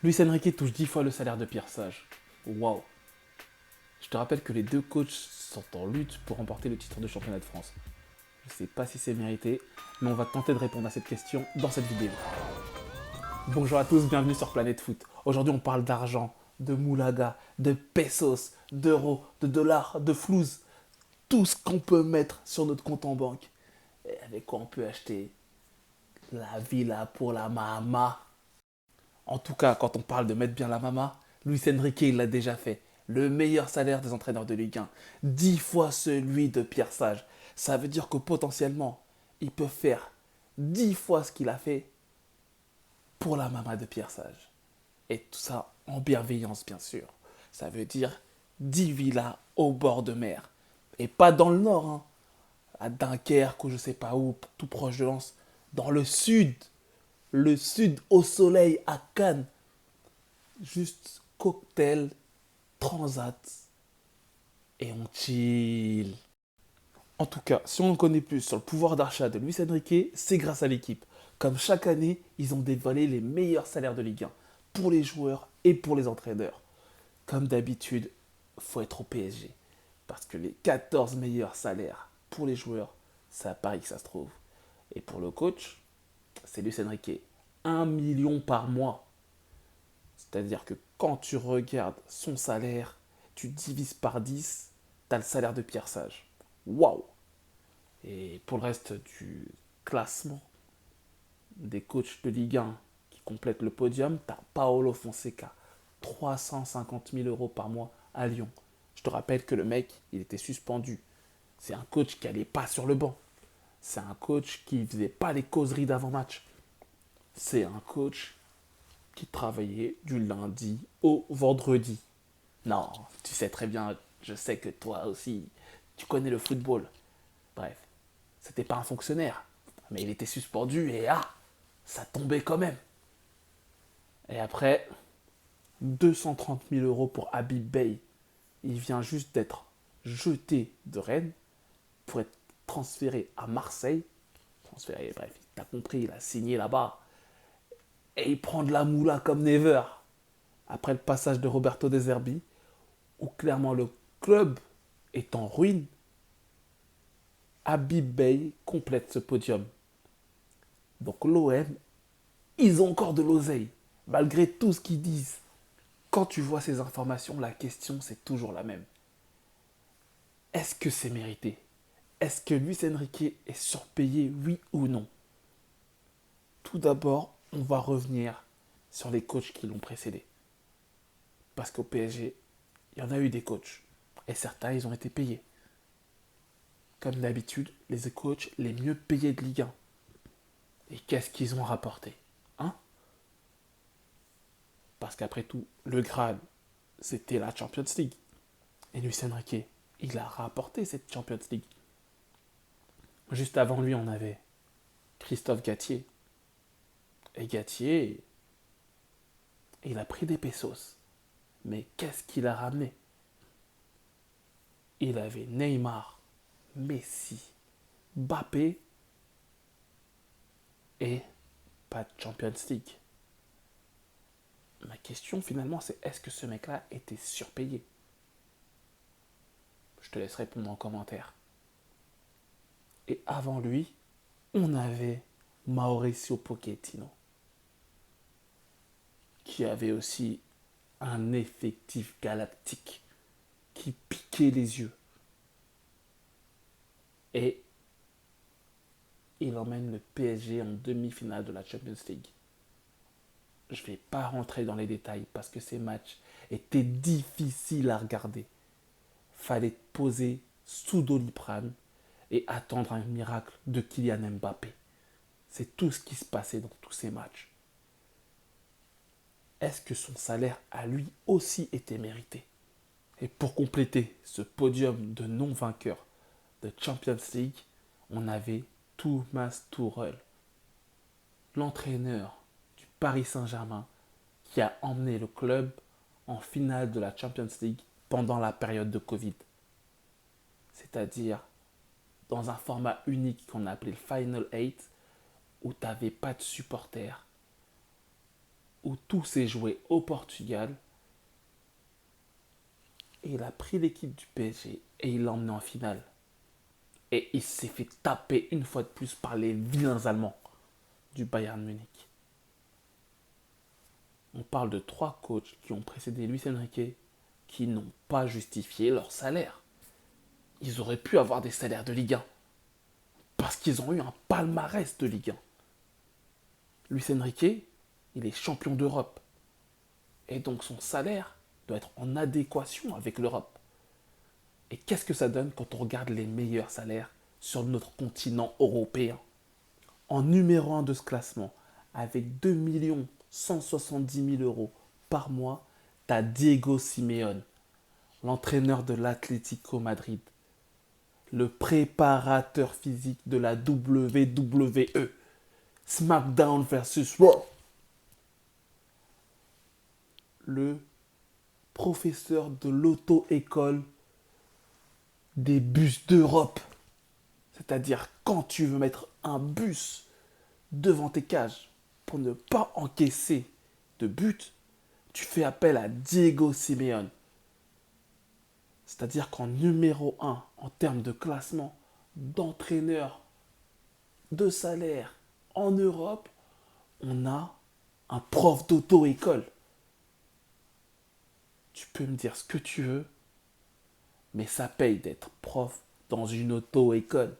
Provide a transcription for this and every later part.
Luis Enrique touche 10 fois le salaire de Pierre Sage. Waouh. Je te rappelle que les deux coachs sont en lutte pour remporter le titre de championnat de France. Je ne sais pas si c'est mérité, mais on va tenter de répondre à cette question dans cette vidéo. Bonjour à tous, bienvenue sur Planète Foot. Aujourd'hui on parle d'argent, de moulaga, de pesos, d'euros, de dollars, de flouze. Tout ce qu'on peut mettre sur notre compte en banque. Et avec quoi on peut acheter la villa pour la mama. En tout cas, quand on parle de mettre bien la mama, Luis Enrique, il l'a déjà fait. Le meilleur salaire des entraîneurs de Ligue 1. 10 fois celui de Pierre Sage. Ça veut dire que potentiellement, il peut faire 10 fois ce qu'il a fait pour la mama de Pierre Sage. Et tout ça en bienveillance, bien sûr. Ça veut dire 10 villas au bord de mer. Et pas dans le nord, hein. À Dunkerque ou je sais pas où, tout proche de Lens. Dans le sud. Le sud au soleil, à Cannes. Juste cocktail, transat et on chill. En tout cas, si on en connaît plus sur le pouvoir d'achat de Luis Enrique, c'est grâce à l'équipe. Comme chaque année, ils ont dévoilé les meilleurs salaires de Ligue 1 pour les joueurs et pour les entraîneurs. Comme d'habitude, faut être au PSG. Parce que les 14 meilleurs salaires pour les joueurs, c'est à Paris que ça se trouve. Et pour le coach, c'est Luis Enrique. 1 million par mois. C'est-à-dire que quand tu regardes son salaire, tu divises par 10, tu as le salaire de Pierre Sage. Waouh. Et pour le reste du classement des coachs de Ligue 1 qui complètent le podium, tu as Paolo Fonseca, 350 000 euros par mois à Lyon. Je te rappelle que le mec, il était suspendu. C'est un coach qui n'allait pas sur le banc. C'est un coach qui ne faisait pas les causeries d'avant-match. C'est un coach qui travaillait du lundi au vendredi. Non, tu sais très bien, je sais que toi aussi, tu connais le football. Bref, c'était pas un fonctionnaire, mais il était suspendu et ça tombait quand même. Et après, 230 000 euros pour Habib Bey. Il vient juste d'être jeté de Rennes pour être transféré à Marseille. Transféré, bref, t'as compris, il a signé là-bas. Et il prend de la moula comme never. Après le passage de Roberto De Zerbi, où clairement le club est en ruine, Habib Bey complète ce podium. Donc l'OM, ils ont encore de l'oseille, malgré tout ce qu'ils disent. Quand tu vois ces informations, la question c'est toujours la même. Est-ce que c'est mérité? Est-ce que Luis Enrique est surpayé, oui ou non? Tout d'abord, on va revenir sur les coachs qui l'ont précédé. Parce qu'au PSG, il y en a eu des coachs. Et certains, ils ont été payés. Comme d'habitude, les coachs les mieux payés de Ligue 1. Et qu'est-ce qu'ils ont rapporté? Hein? Parce qu'après tout, le Graal, c'était la Champions League. Et Luis Enrique, il a rapporté cette Champions League. Juste avant lui, on avait Christophe Galtier. Et Galtier, il a pris des pesos. Mais qu'est-ce qu'il a ramené? Il avait Neymar, Messi, Mbappé et pas de Champions League. Ma question finalement, c'est est-ce que ce mec-là était surpayé? Je te laisse répondre en commentaire. Et avant lui, on avait Mauricio Pochettino, qui avait aussi un effectif galactique qui piquait les yeux. Et il emmène le PSG en demi-finale de la Champions League. Je ne vais pas rentrer dans les détails parce que ces matchs étaient difficiles à regarder. Fallait poser sous Doliprane et attendre un miracle de Kylian Mbappé. C'est tout ce qui se passait dans tous ces matchs. Est-ce que son salaire a lui aussi été mérité? Et pour compléter ce podium de non-vainqueurs de Champions League, on avait Thomas Tuchel, l'entraîneur du Paris Saint-Germain qui a emmené le club en finale de la Champions League pendant la période de Covid. C'est-à-dire dans un format unique qu'on a appelé le Final 8 où tu n'avais pas de supporters. où tout s'est joué au Portugal. Et il a pris l'équipe du PSG et il l'a emmené en finale. Et il s'est fait taper une fois de plus par les vilains Allemands du Bayern Munich. On parle de 3 coachs qui ont précédé Luis Enrique qui n'ont pas justifié leur salaire. Ils auraient pu avoir des salaires de Ligue 1 parce qu'ils ont eu un palmarès de Ligue 1. Luis Enrique, il est champion d'Europe. Et donc son salaire doit être en adéquation avec l'Europe. Et qu'est-ce que ça donne quand on regarde les meilleurs salaires sur notre continent européen? En numéro 1 de ce classement, avec 2 170 000 euros par mois, tu as Diego Simeone, l'entraîneur de l'Atlético Madrid, le préparateur physique de la WWE, SmackDown versus Raw, le professeur de l'auto-école des bus d'Europe. C'est-à-dire quand tu veux mettre un bus devant tes cages pour ne pas encaisser de but, tu fais appel à Diego Simeone. C'est-à-dire qu'en numéro 1 en termes de classement, d'entraîneur, de salaire en Europe, on a un prof d'auto-école. Tu peux me dire ce que tu veux, mais ça paye d'être prof dans une auto-école.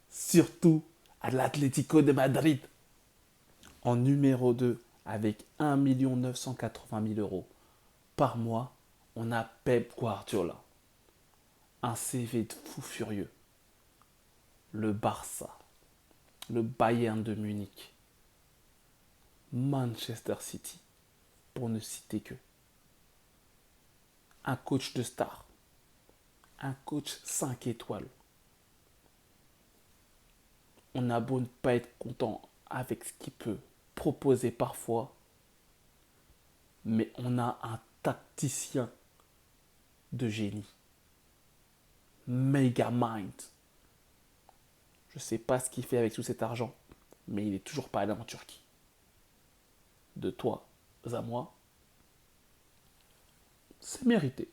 Surtout à l'Atlético de Madrid. En numéro 2, avec 1 980 000 euros par mois, on a Pep Guardiola. Un CV de fou furieux. Le Barça, le Bayern de Munich, Manchester City, pour ne citer que. Un coach de star, un coach 5 étoiles. On a beau ne pas être content avec ce qu'il peut proposer parfois, mais on a un tacticien de génie. Mega mind. Je ne sais pas ce qu'il fait avec tout cet argent, mais il n'est toujours pas allé en Turquie. De toi à moi, c'est mérité.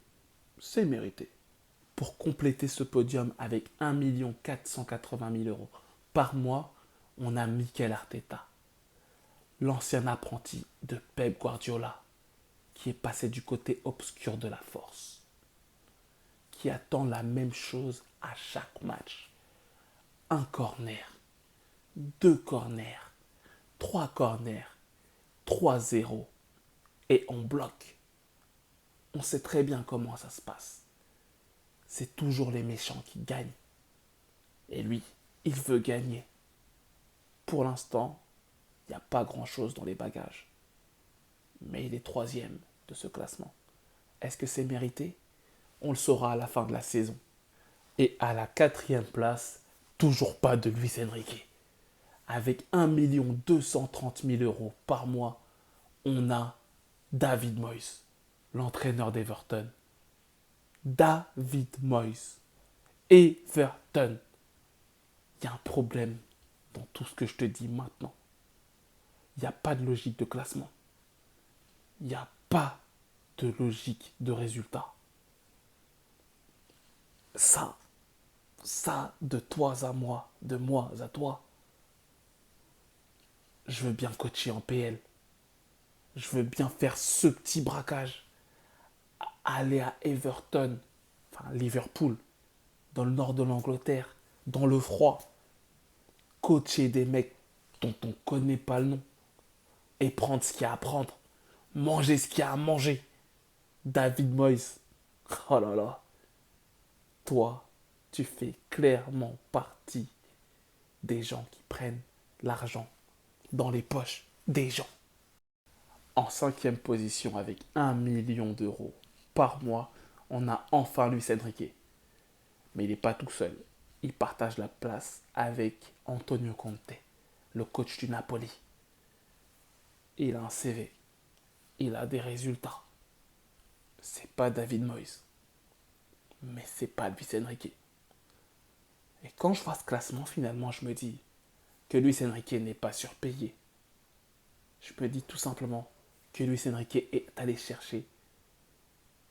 C'est mérité. Pour compléter ce podium avec 1 480 000 euros par mois, on a Mikel Arteta, l'ancien apprenti de Pep Guardiola, qui est passé du côté obscur de la force, qui attend la même chose à chaque match. Un corner, 2 corners, 3 corners, 3-0, et on bloque. On sait très bien comment ça se passe. C'est toujours les méchants qui gagnent. Et lui, il veut gagner. Pour l'instant, il n'y a pas grand-chose dans les bagages. Mais il est 3e de ce classement. Est-ce que c'est mérité? On le saura à la fin de la saison. Et à la 4e place, toujours pas de Luis Enrique. Avec 1 230 000 euros par mois, on a David Moyes, l'entraîneur d'Everton. David Moyes. Everton. Il y a un problème dans tout ce que je te dis maintenant. Il n'y a pas de logique de classement. Il n'y a pas de logique de résultat. Ça, de toi à moi, de moi à toi, je veux bien coacher en PL. Je veux bien faire ce petit braquage. Aller à Everton, enfin Liverpool, dans le nord de l'Angleterre, dans le froid. Coacher des mecs dont on ne connaît pas le nom. Et prendre ce qu'il y a à prendre. Manger ce qu'il y a à manger. David Moyes. Oh là là. Toi, tu fais clairement partie des gens qui prennent l'argent dans les poches des gens. En 5e position avec 1 million d'euros par mois, on a enfin Luis Enrique. Mais il n'est pas tout seul. Il partage la place avec Antonio Conte, le coach du Napoli. Il a un CV. Il a des résultats. C'est pas David Moyes. Mais c'est pas Luis Enrique. Et quand je vois ce classement, finalement, je me dis que Luis Enrique n'est pas surpayé. Je me dis tout simplement que Luis Enrique est allé chercher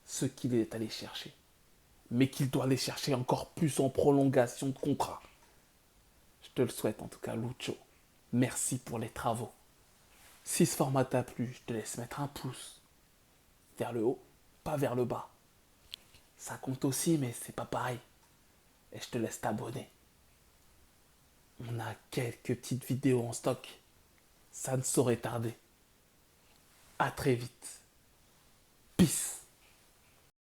ce qu'il est allé chercher. Mais qu'il doit aller chercher encore plus en prolongation de contrat. Je te le souhaite en tout cas, Lucho. Merci pour les travaux. Si ce format t'a plu, je te laisse mettre un pouce vers le haut, pas vers le bas. Ça compte aussi, mais c'est pas pareil. Et je te laisse t'abonner. On a quelques petites vidéos en stock. Ça ne saurait tarder. À très vite. Peace.